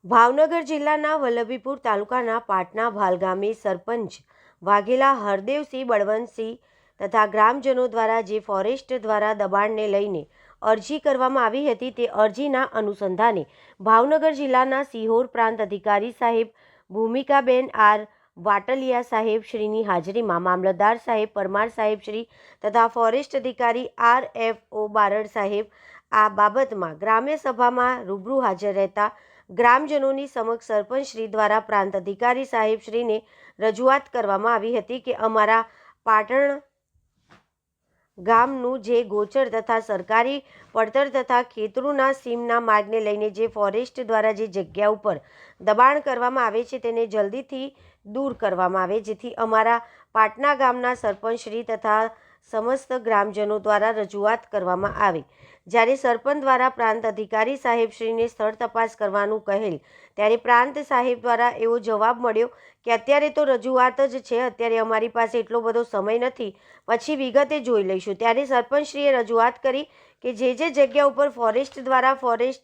ભાવનગર જિલ્લાના વલ્લભીપુર તાલુકાના પાટના ભાલ ગામે સરપંચ વાઘેલા હરદેવસિંહ બળવંતસિંહ તથા ગ્રામજનો દ્વારા જે ફોરેસ્ટ દ્વારા દબાણને લઈને અરજી કરવામાં આવી હતી તે અરજીના અનુસંધાને ભાવનગર જિલ્લાના સિહોર પ્રાંત અધિકારી સાહેબ ભૂમિકાબેન આર વાટલિયા સાહેબ શ્રીની હાજરીમાં મામલતદાર સાહેબ પરમાર સાહેબ શ્રી તથા ફોરેસ્ટ અધિકારી RFO બારડ સાહેબ આ બાબતમાં ગ્રામ્ય સભામાં રૂબરૂ હાજર રહેતા ગ્રામજનોની સમક્ષ સરપંચ શ્રી દ્વારા પ્રાંત અધિકારી સાહેબ શ્રીને રજૂઆત કરવામાં આવી હતી કે અમારા પાટણ ગામનું જે ગોચર તથા સરકારી પડતર તથા ખેતરોના સીમના માર્ગને લઈને જે ફોરેસ્ટ દ્વારા જે જગ્યા ઉપર દબાણ કરવામાં આવે છે તેને જલ્દીથી દૂર કરવામાં આવે, જેથી અમારા પાટના ગામના સરપંચ શ્રી તથા સમસ્ત ગ્રામજનો દ્વારા રજૂઆત કરવામાં આવે। જ્યારે સરપંચ દ્વારા પ્રાંત અધિકારી સાહેબશ્રીને સ્થળ તપાસ કરવાનું કહેલ ત્યારે પ્રાંત સાહેબ દ્વારા એવો જવાબ મળ્યો કે અત્યારે તો રજૂઆત જ છે, અત્યારે અમારી પાસે એટલો બધો સમય નથી, પછી વિગતે જોઈ લઈશું। ત્યારે સરપંચશ્રીએ રજૂઆત કરી કે જે જગ્યા ઉપર ફોરેસ્ટ દ્વારા ફોરેસ્ટ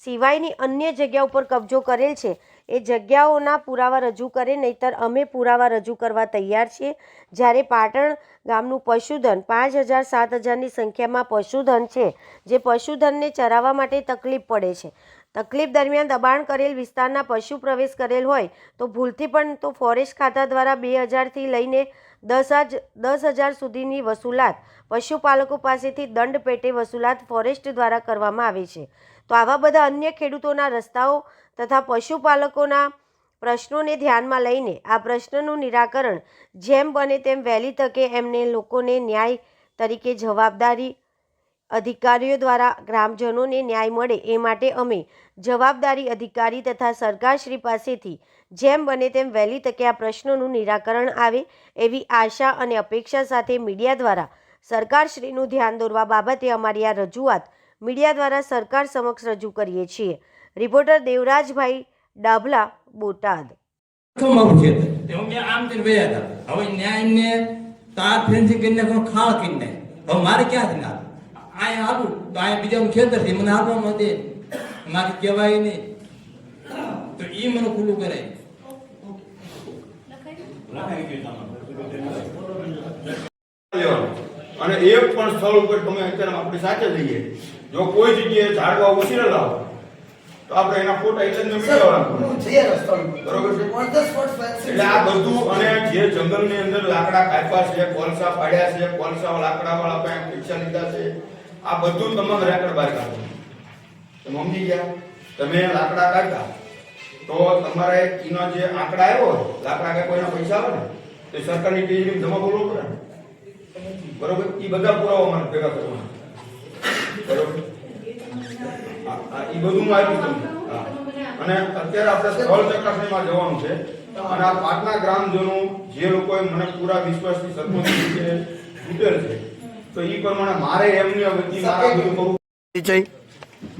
સિવાયની અન્ય જગ્યા ઉપર કબજો કરેલ છે એ જગ્યાઓના પુરાવા રજૂ કરે, નહીતર અમે પુરાવા રજૂ કરવા તૈયાર છીએ। જ્યારે પાટણ ગામનું પશુધન 5000 7000ની સંખ્યામાં પશુધન છે, જે પશુધનને ચરાવવા માટે તકલીફ પડે છે, તકલીફ દરમિયાન દબાણ કરેલ વિસ્તારના પશુ પ્રવેશ કરેલ હોય તો ભૂલથી પણ તો ફોરેસ્ટ ખાતા દ્વારા 2000થી લઈને 10,000 સુધીની વસૂલાત પશુપાલકો પાસેથી દંડ પેટે વસૂલાત ફોરેસ્ટ દ્વારા કરવામાં આવે છે। તો આવા બધા અન્ય ખેડૂતોના રસ્તાઓ તથા પશુપાલકોના પ્રશ્નોને ધ્યાનમાં લઈને આ પ્રશ્નનું નિરાકરણ જેમ બને તેમ વહેલી તકે એમને લોકોને ન્યાય તરીકે જવાબદારી અધિકારીઓ દ્વારા ગ્રામજનોને ન્યાય મળે એ માટે અમે જવાબદારી અધિકારી તથા સરકારશ્રી પાસેથી જેમ બને તેમ વહેલી તકે આ પ્રશ્નોનું નિરાકરણ આવે એવી આશા અને અપેક્ષા સાથે મીડિયા દ્વારા સરકારશ્રીનું ધ્યાન દોરવા બાબતે અમારી આ રજૂઆત મીડિયા દ્વારા સરકાર સમક્ષ રજૂ કરીએ છીએ। રિપોર્ટર દેવરાજભાઈ ડાભલા, બોટાદ। મારે ક્યાં ના આ આપું તો આ બીજા ખેતર છે, મને આપવાનું દે, મારે કહેવાય નહીં તો એ મને ખુલ્લું કરે। અને એક પણ સ્થળ ઉપર તમે અત્યારે આપણે સાચે જઈએ, જો કોઈ જગ્યાએ ઝાડવા ઉછીને લાવો તો આપણે એના ફોટા એટલે બરોબર છે। એટલે આ બધું અને જે જંગલની અંદર લાકડા કાપ્યા છે, કોલસા પાડ્યા છે, કોલસા લાકડા વાળા પાસે પૈસા લીધા છે, આ બધું તમામ રેકર્ડ બહાર કાઢો। તમે સમજી ગયા? તમે લાકડા કાઢ્યા તો તમારે એનો જે આંકડા આવ્યો લાકડા કે કોઈના પૈસા આવે ને તો સરકારની ટીમ જમા બોલવું પડે, બરોબર? એ બધા પુરાવા મારે ભેગા કરવાના, બરોબર? એ બધું આપ્યું તમને। અને અત્યારે આપણે સ્થળ ચકાસણીમાં જવાનું છે અને આ પાટના ગ્રામજનો જે લોકોએ મને પૂરા વિશ્વાસથી સરપંચ તરીકે ચૂંટેલ છે તો એ પ્રમાણે મારે એમની વતી મારા બધું કરવું।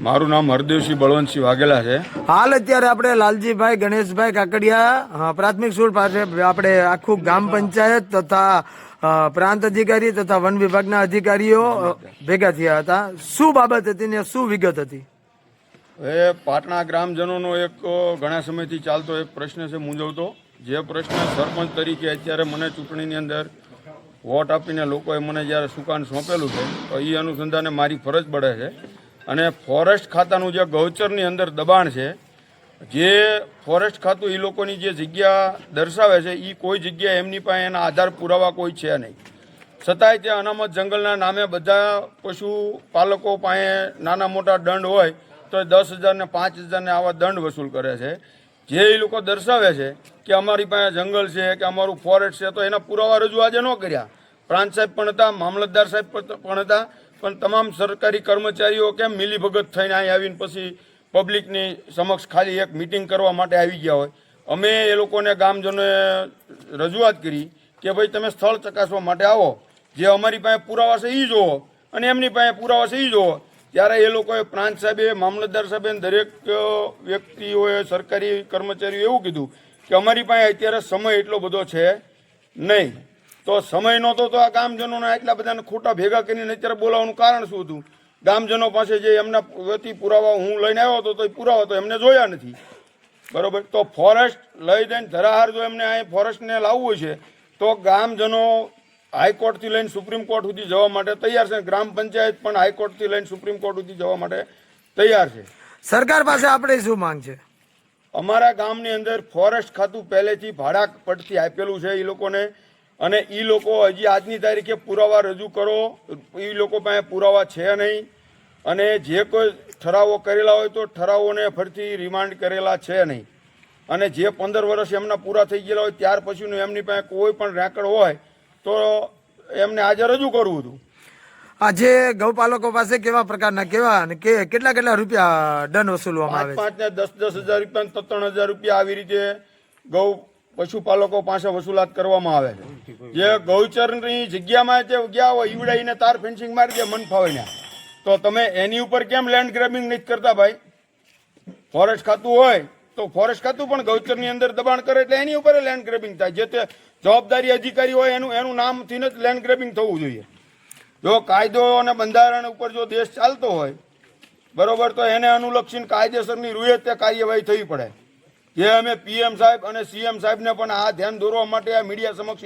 મારું નામ હરદેવસિંહ બળવંતસિંહ વાઘેલા છે। હાલ અત્યારે આપણે લાલજીભાઈ ગણેશભાઈ કાકડિયા પ્રાથમિક સ્કૂલ પાસે આપણે આખું ગ્રામ પંચાયત તથા પ્રાંત અધિકારી તથા વન વિભાગના અધિકારીઓ ભેગા થયા હતા। શું બાબત હતી ને શું વિગત હતી? એ પાટણા ગ્રામજનોનો એક ઘણા સમયથી ચાલતો એક પ્રશ્ન છે મૂંઝવતો, જે પ્રશ્ન સરપંચ તરીકે અત્યારે મને ચૂંટણીની અંદર વોટ આપીને લોકોએ મને જ્યારે સુકાન સોંપેલું છે તો એ અનુસંધાને મારી ફરજ પડે છે। અને ફોરેસ્ટ ખાતાનું જે ગૌચરની અંદર દબાણ છે, જે ફોરેસ્ટ ખાતું એ લોકોની જે જગ્યા દર્શાવે છે એ કોઈ જગ્યા એમની પાસે એના આધાર પુરાવા કોઈ છે નહીં, છતાંય ત્યાં અનામત જંગલના નામે બધા પશુપાલકો પાસે નાના મોટા દંડ હોય તો 10,000 ને 5,000 ને આવા દંડ વસૂલ કરે છે। જે એ લોકો દર્શાવે છે કે અમારી પાસે જંગલ છે કે અમારું ફોરેસ્ટ છે તો એના પુરાવા રજૂ આજે ન કર્યા। પ્રાંત સાહેબ પણ હતા, મામલતદાર સાહેબ પણ હતા, પણ તમામ સરકારી કર્મચારીઓ કેમ મિલીભગત થઈને અહીં આવીને પછી પબ્લિકની સમક્ષ ખાલી એક મિટિંગ કરવા માટે આવી ગયા હોય? અમે એ લોકોને ગામજનોએ રજૂઆત કરી કે ભાઈ તમે સ્થળ ચકાસવા માટે આવો, જે અમારી પાસે પુરાવા છે એ જોવો અને એમની પાસે પુરાવા છે એ જોવો। ત્યારે એ લોકોએ પ્રાંત સાહેબે, મામલતદાર સાહેબે, દરેક વ્યક્તિઓએ, સરકારી કર્મચારીઓ એવું કીધું કે અમારી પાસે અત્યારે સમય એટલો બધો છે નહીં। તો સમય નહોતો તો આ ગામજનોને એટલા બધાને ખોટા ભેગા કરીને અત્યારે બોલાવવાનું કારણ શું હતું? ગામજનો પાસે જે એમના વતી પુરાવા હું લઈને આવ્યો હતો તો એ પુરાવા તો એમને જોયા નથી. બરોબર, તો ફોરેસ્ટ લઈ જઈને ધરાહાર જો એમને અહીં ફોરેસ્ટને લાવવું છે તો ગામજનો હાઈકોર્ટથી લઈને સુપ્રીમ કોર્ટ સુધી જવા માટે તૈયાર છે. ગ્રામ પંચાયત પણ હાઈકોર્ટથી લઈને સુપ્રીમ કોર્ટ સુધી જવા માટે તૈયાર છે. સરકાર પાસે આપણે શું માંગ છે? અમારા ગામની અંદર ફોરેસ્ટ ખાતું પહેલેથી ભાડા પડતી આપેલું છે એ લોકોને, અને એ લોકો હજી આજની તારીખે પુરાવા રજૂ કરો, એ લોકો પાસે પુરાવા છે નહીં. અને જે કોઈ ઠરાવો કરેલા હોય તો ઠરાવોને ફરીથી રિમાન્ડ કરેલા છે નહીં. અને જે 15 વર્ષ એમના પૂરા થઈ ગયેલા હોય ત્યાર પછીનું એમની પાસે કોઈ પણ રેકર્ડ હોય તો એમને આજે રજૂ કરવું હતું. આજે ગૌપાલકો પાસે કેવા પ્રકારના કેવા અને કેટલા રૂપિયા દંડ વસૂલવામાં આવે 5 ને 10 હજાર રૂપિયા 3,000 રૂપિયા આવી રીતે ગૌ પશુપાલકો પાસે વસૂલાત કરવામાં આવે છે. જે ગૌચરની જગ્યામાં જે ગયા હોય ઈવડાઈને તાર ફેન્સિંગ મારી દે મન ફાવે ને, તો તમે એની ઉપર કેમ લેન્ડ ગ્રેબિંગ નથી કરતા ભાઈ? ફોરેસ્ટ ખાતું હોય તો ફોરેસ્ટ ખાતું પણ ગૌચરની અંદર દબાણ કરે એટલે એની ઉપર લેન્ડ ગ્રેબિંગ થાય. જે તે જવાબદારી અધિકારી હોય એનું નામથી જ લેન્ડ ગ્રેબિંગ થવું જોઈએ. જો કાયદો અને બંધારણ ઉપર જો દેશ ચાલતો હોય બરોબર, તો એને અનુલક્ષીને કાયદેસરની રૂએ તે કાર્યવાહી થવી પડે. જે અમે PM સાહેબ અને CM સાહેબને પણ આ ધ્યાન દોરવા માટે આ મીડિયા સમક્ષ